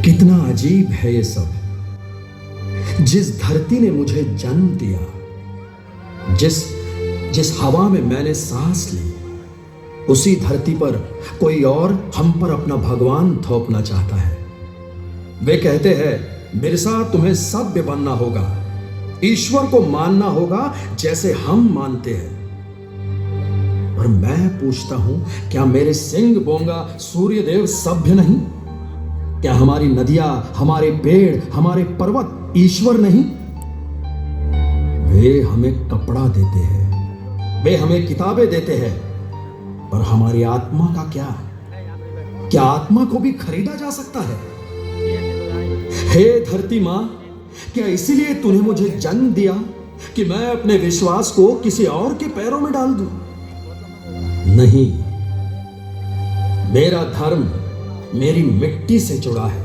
कितना अजीब है ये सब। जिस धरती ने मुझे जन्म दिया, जिस हवा में मैंने सांस ली, उसी धरती पर कोई और हम पर अपना भगवान थोपना चाहता है। वे कहते हैं मिर्जा तुम्हें सभ्य बनना होगा, ईश्वर को मानना होगा जैसे हम मानते हैं। और मैं पूछता हूं, क्या मेरे सिंह बोंगा सूर्यदेव सभ्य नहीं? क्या हमारी नदियां, हमारे पेड़, हमारे पर्वत ईश्वर नहीं? वे हमें कपड़ा देते हैं, वे हमें किताबें देते हैं, और हमारी आत्मा का क्या? क्या आत्मा को भी खरीदा जा सकता है? हे धरती मां, क्या इसीलिए तूने मुझे जन्म दिया कि मैं अपने विश्वास को किसी और के पैरों में डाल दूं? नहीं, मेरा धर्म मेरी मिट्टी से जुड़ा है,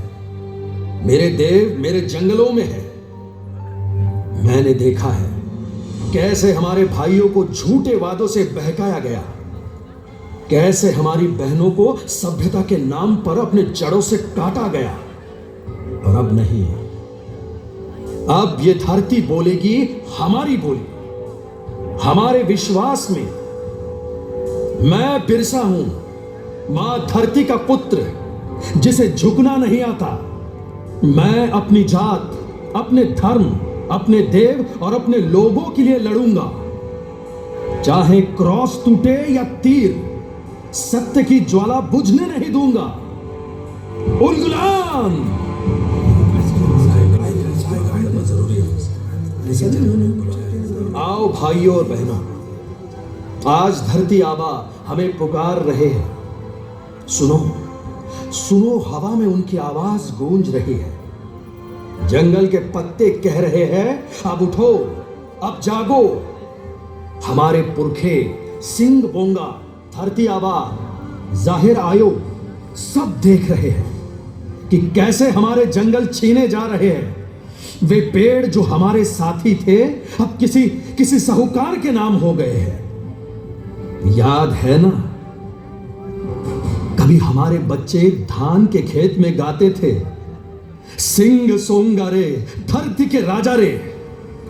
मेरे देव मेरे जंगलों में है। मैंने देखा है कैसे हमारे भाइयों को झूठे वादों से बहकाया गया, कैसे हमारी बहनों को सभ्यता के नाम पर अपने जड़ों से काटा गया। और अब नहीं, अब ये धरती बोलेगी हमारी बोली, हमारे विश्वास में। मैं बिरसा हूं, मां धरती का पुत्र, जिसे झुकना नहीं आता। मैं अपनी जात, अपने धर्म, अपने देव और अपने लोगों के लिए लड़ूंगा, चाहे क्रॉस टूटे या तीर, सत्य की ज्वाला बुझने नहीं दूंगा। उलगुलान! आओ भाइयों और बहनों, आज धरती आबा हमें पुकार रहे हैं। सुनो, सुनो, हवा में उनकी आवाज गूंज रही है। जंगल के पत्ते कह रहे हैं अब उठो, अब जागो। हमारे पुरखे सिंह बोंगा, धरती आबा, जाहिर आयो, सब देख रहे हैं कि कैसे हमारे जंगल छीने जा रहे हैं। वे पेड़ जो हमारे साथी थे अब किसी साहूकार के नाम हो गए हैं। याद है ना, कभी हमारे बच्चे धान के खेत में गाते थे, सिंह सोंगा रे धरती के राजा रे।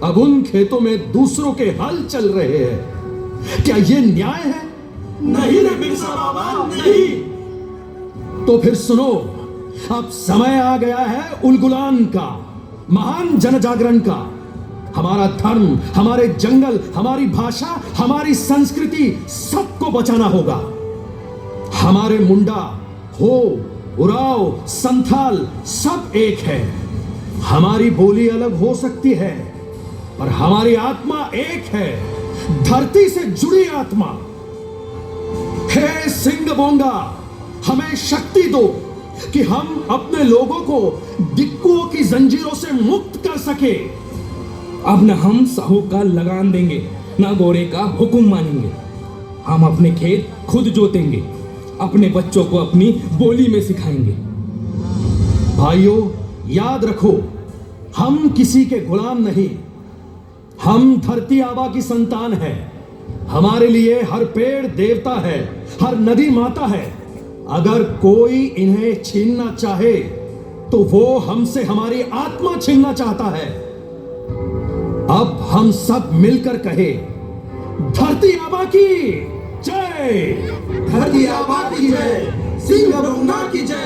अब उन खेतों में दूसरों के हल चल रहे हैं। क्या ये न्याय है? नहीं रे बिरसा बाबा, नहीं। तो फिर सुनो, अब समय आ गया है उलगुलान का, महान जनजागरण का। हमारा धर्म, हमारे जंगल, हमारी भाषा, हमारी संस्कृति, सबको बचाना होगा। हमारे मुंडा, हो, उराव, संथाल सब एक है। हमारी बोली अलग हो सकती है, पर हमारी आत्मा एक है, धरती से जुड़ी आत्मा। हे सिंह बोंगा, हमें शक्ति दो कि हम अपने लोगों को दिक्कुओं की जंजीरों से मुक्त कर सके। अब न हम साहू का लगान देंगे, न गोरे का हुक्म मानेंगे। हम अपने खेत खुद जोतेंगे, अपने बच्चों को अपनी बोली में सिखाएंगे। भाइयों, याद रखो, हम किसी के गुलाम नहीं, हम धरती आबा की संतान है। हमारे लिए हर पेड़ देवता है, हर नदी माता है। अगर कोई इन्हें छीनना चाहे तो वो हमसे हमारी आत्मा छीनना चाहता है। अब हम सब मिलकर कहे, धरती आबा की जय, धरती आबा की जय, सिंह बोंगा की जय।